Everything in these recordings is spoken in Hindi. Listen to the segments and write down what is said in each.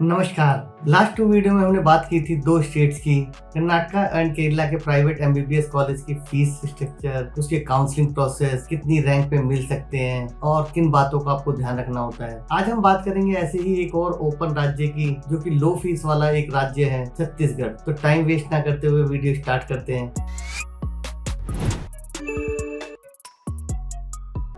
नमस्कार। लास्ट 2 वीडियो में हमने बात की थी 2 स्टेट्स की, कर्नाटका एंड केरला के प्राइवेट एमबीबीएस कॉलेज की फीस स्ट्रक्चर, उसके काउंसलिंग प्रोसेस, कितनी रैंक पे मिल सकते हैं और किन बातों का आपको ध्यान रखना होता है। आज हम बात करेंगे ऐसे ही एक और ओपन राज्य की, जो कि लो फीस वाला एक राज्य है, छत्तीसगढ़। तो टाइम वेस्ट ना करते हुए वीडियो स्टार्ट करते हैं।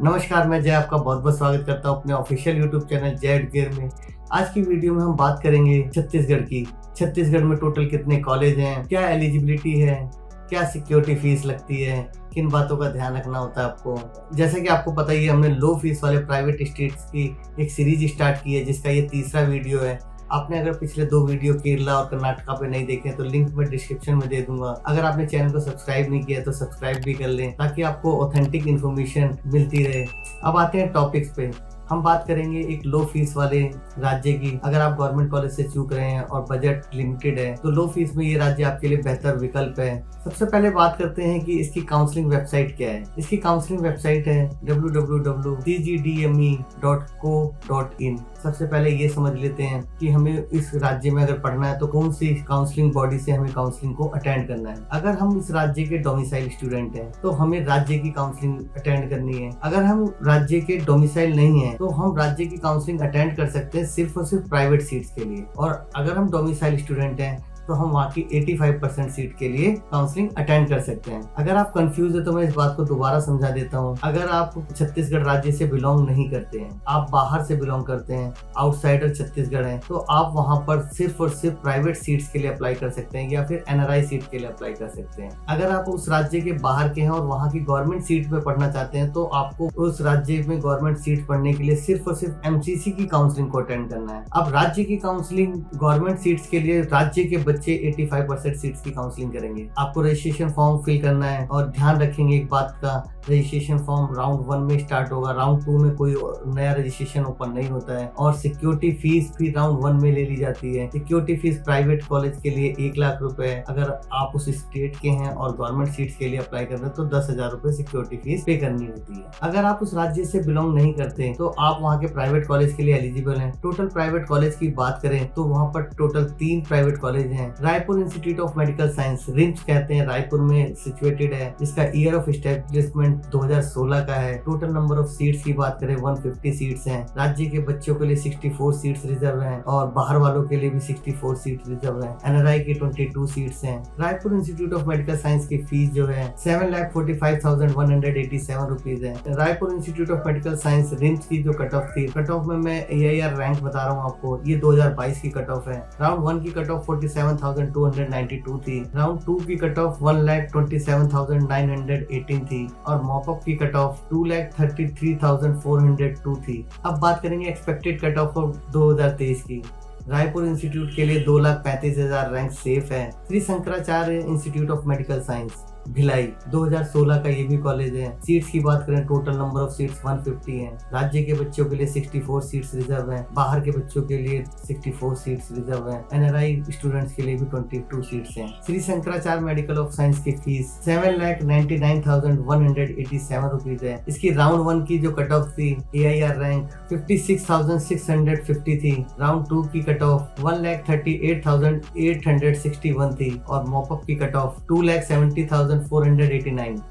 नमस्कार, मैं जय आपका बहुत बहुत स्वागत करता हूँ अपने ऑफिशियल यूट्यूब चैनल जय एडुकेयर में। आज की वीडियो में हम बात करेंगे छत्तीसगढ़ की। छत्तीसगढ़ में टोटल कितने कॉलेज हैं, क्या एलिजिबिलिटी है, क्या सिक्योरिटी फीस लगती है, किन बातों का ध्यान रखना होता है आपको। जैसा कि आपको पता ही है, हमने लो फीस वाले प्राइवेट स्टेट्स की एक सीरीज स्टार्ट की है, जिसका ये 3रा वीडियो है। आपने अगर पिछले 2 वीडियो केरला और कर्नाटका पे नहीं देखे तो लिंक मैं डिस्क्रिप्शन में दे दूंगा। अगर आपने चैनल को सब्सक्राइब नहीं किया तो सब्सक्राइब भी कर लें, ताकि आपको ऑथेंटिक इन्फॉर्मेशन मिलती रहे। अब आते हैं टॉपिक्स पे। हम बात करेंगे एक लो फीस वाले राज्य की। अगर आप गवर्नमेंट कॉलेज से चूक रहे हैं और बजट लिमिटेड है, तो लो फीस में ये राज्य आपके लिए बेहतर विकल्प है। सबसे पहले बात करते हैं कि इसकी काउंसलिंग वेबसाइट क्या है। इसकी काउंसलिंग वेबसाइट है www.cgdme.co.in। सबसे पहले ये समझ लेते हैं कि हमें इस राज्य में अगर पढ़ना है तो कौन सी काउंसलिंग बॉडी से हमें काउंसलिंग को अटेंड करना है। अगर हम इस राज्य के डोमिसाइल स्टूडेंट हैं तो हमें राज्य की काउंसलिंग अटेंड करनी है। अगर हम राज्य के डोमिसाइल नहीं है तो हम राज्य की काउंसलिंग अटेंड कर सकते हैं सिर्फ और सिर्फ प्राइवेट सीट्स के लिए। और अगर हम डोमिसाइल स्टूडेंट हैं तो हम वहाँ की 85% सीट के लिए काउंसलिंग अटेंड कर सकते हैं। अगर आप कंफ्यूज है तो मैं इस बात को दोबारा समझा देता हूँ। अगर आप छत्तीसगढ़ राज्य से बिलोंग नहीं करते हैं, आप बाहर से बिलोंग करते हैं, आउटसाइडर छत्तीसगढ़ हैं, तो आप वहाँ पर सिर्फ और सिर्फ प्राइवेट सीट्स के लिए अप्लाई कर सकते हैं या फिर एनआरआई सीट के लिए अप्लाई कर सकते हैं। अगर आप उस राज्य के बाहर के हैं और वहाँ की गवर्नमेंट सीट में पढ़ना चाहते हैं, तो आपको उस राज्य में गवर्नमेंट सीट पढ़ने के लिए सिर्फ और सिर्फ एमसीसी की काउंसलिंग को अटेंड करना है। अब राज्य की काउंसलिंग गवर्नमेंट सीट्स के लिए राज्य के बच्चे 85% सीट्स की काउंसलिंग करेंगे। आपको रजिस्ट्रेशन फॉर्म फिल करना है और ध्यान रखेंगे एक बात का, रजिस्ट्रेशन फॉर्म राउंड 1 में स्टार्ट होगा, राउंड 2 में कोई नया रजिस्ट्रेशन ओपन नहीं होता है। और सिक्योरिटी फीस भी राउंड 1 में ले ली जाती है। सिक्योरिटी फीस प्राइवेट कॉलेज के लिए 1 लाख रुपए है। अगर आप उस स्टेट के हैं और गवर्नमेंट सीट्स के लिए अप्लाई कर रहे हैं तो 10,000 रुपए सिक्योरिटी फीस पे करनी होती है। अगर आप उस राज्य से बिलोंग नहीं करते तो आप वहाँ के प्राइवेट कॉलेज के लिए एलिजिबल हैं। टोटल प्राइवेट कॉलेज की बात करें तो वहाँ पर टोटल 3 प्राइवेट कॉलेज हैं। Raipur institute of medical science, RIMS कहते हैं, रायपुर में सिचुएटेड है। इसका ईयर ऑफ एस्टेब्लिशमेंट 2016 का है। टोटल नंबर ऑफ सीट्स की बात करें 150 सीट्स हैं। राज्य के बच्चों के लिए 64 सीट्स रिजर्व हैं और बाहर वालों के लिए भी 64 सीट रिजर्व हैं। एनआरआई की 22 सीट्स हैं। Raipur institute of medical science की फीस जो है 7,45,187 रुपीज है। Raipur institute of medical science RIMS की जो कट ऑफ थी, कट ऑफ में मैं AIR रैंक बता रहा हूँ आपको, ये 2022 की कट ऑफ है। राउंड 1 की कट ऑफ 47,292 थी। राउंड 2 की कट ऑफ 1,27,918 थी और मॉपअप की कट ऑफ 2,33,402 थी। अब बात करेंगे एक्सपेक्टेड कट ऑफ 2023 की। रायपुर इंस्टीट्यूट के लिए 2,35,000 रैंक सेफ है। Shri Shankaracharya institute of medical science Bhilai 2016 का ये भी कॉलेज है। सीट्स की बात करें, टोटल नंबर ऑफ सीट्स 150 हैं। राज्य के बच्चों के लिए 64 सीट्स रिजर्व हैं। बाहर के बच्चों के लिए 64 सीट्स रिजर्व हैं। एनआरआई स्टूडेंट्स के लिए भी 22 सीट्स हैं। Shri Shankaracharya medical of science की फीस 7,99,187 रुपीज है। इसकी राउंड 1 की जो कट ऑफ थी AIR रैंक 56,650 थी। राउंड 2 की कट ऑफ 1,38,861 थी और मॉपअप की कट ऑफ 2,70,489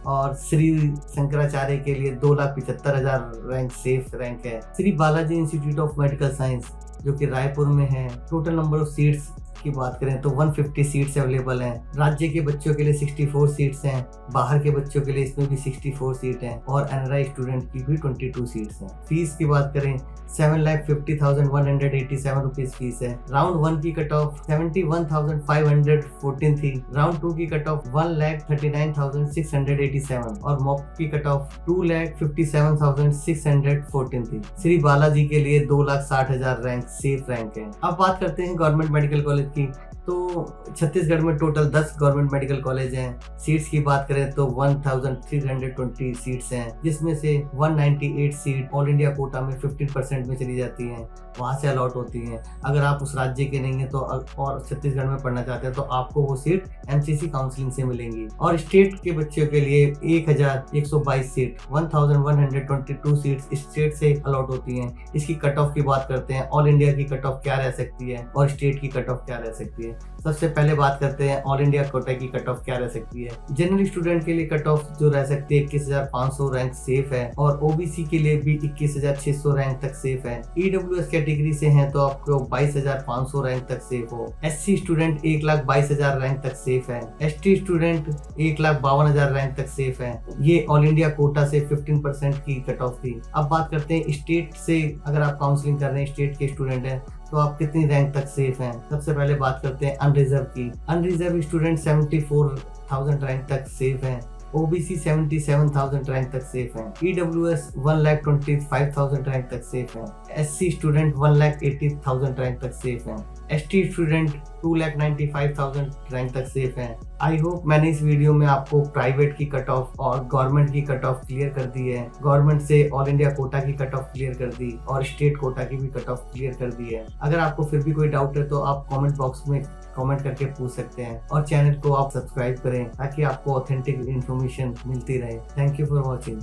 और श्री शंकराचार्य के लिए 2,75,000 रैंक सेफ रैंक है। Shri Balaji institute of medical science जो कि रायपुर में है, टोटल नंबर ऑफ सीट्स की बात करें तो 150 सीट्स अवेलेबल हैं। राज्य के बच्चों के लिए 64 सीट्स हैं, बाहर के बच्चों के लिए इसमें भी 64 सीट हैं और एनआरआई स्टूडेंट की भी 22 सीट्स हैं। फीस की बात करें 7,50,187 रुपीज फीस है। राउंड 1 की कट ऑफ 71,514 थी। राउंड 2 की कट ऑफ 1,39,687 और मॉप की कट ऑफ 2,57,614 थी। श्री बालाजी के लिए 2,60,000 रैंक सेफ रैंक है। अब बात करते हैं गवर्नमेंट मेडिकल कॉलेज की। तो छत्तीसगढ़ में टोटल 10 गवर्नमेंट मेडिकल कॉलेज हैं। सीट्स की बात करें तो 1320 सीट्स हैं, जिसमें से 198 सीट ऑल इंडिया कोटा में 15% में चली जाती हैं, वहाँ से अलॉट होती हैं। अगर आप उस राज्य के नहीं हैं तो और छत्तीसगढ़ में पढ़ना चाहते हैं तो आपको वो सीट एमसीसी काउंसलिंग से मिलेंगी। और स्टेट के बच्चों के लिए 1122 सीट 1122 सीट्स स्टेट से अलॉट होती हैं। इसकी कट ऑफ की बात करते हैं, ऑल इंडिया की कट ऑफ क्या रह सकती है और स्टेट की कट ऑफ क्या रह सकती है। सबसे पहले बात करते हैं ऑल इंडिया कोटा की कट ऑफ क्या रह सकती है। जनरल स्टूडेंट के लिए कट ऑफ जो रह सकती है 21,500 रैंक सेफ है, और ओबीसी के लिए भी 21,600 रैंक तक सेफ है। ईडब्ल्यूएस कैटेगरी से हैं तो आपको 22,500 रैंक तक सेफ हो। एससी स्टूडेंट 1,22,000 रैंक तक सेफ है। एसटी स्टूडेंट 1,52,000 रैंक तक सेफ है। ये ऑल इंडिया कोटा से 15% की कट ऑफ थी। अब बात करते हैं स्टेट से, अगर आप काउंसलिंग कर रहे हैं स्टेट के स्टूडेंट हैं तो आप कितनी रैंक तक सेफ हैं। सबसे पहले बात करते हैं अनरिजर्व की। अनरिजर्व स्टूडेंट 74,000 रैंक तक सेफ हैं। ओबीसी 77,000 रैंक तक सेफ हैं। ईडब्ल्यूएस 1,25,000 रैंक तक सेफ हैं। एससी स्टूडेंट 1,80,000 रैंक तक सेफ हैं। एसटी स्टूडेंट 2,95,000 रैंक तक सेफ हैं। आई होप मैंने इस वीडियो में आपको प्राइवेट की कट ऑफ और गवर्नमेंट की कट ऑफ क्लियर कर दी है। गवर्नमेंट से ऑल इंडिया कोटा की कट ऑफ क्लियर कर दी और स्टेट कोटा की भी कट ऑफ क्लियर कर दी है। अगर आपको फिर भी कोई डाउट है तो आप कमेंट बॉक्स में कमेंट करके पूछ सकते हैं, और चैनल को आप सब्सक्राइब करें ताकि आपको ऑथेंटिक इन्फॉर्मेशन मिलती रहे। Thank you for watching.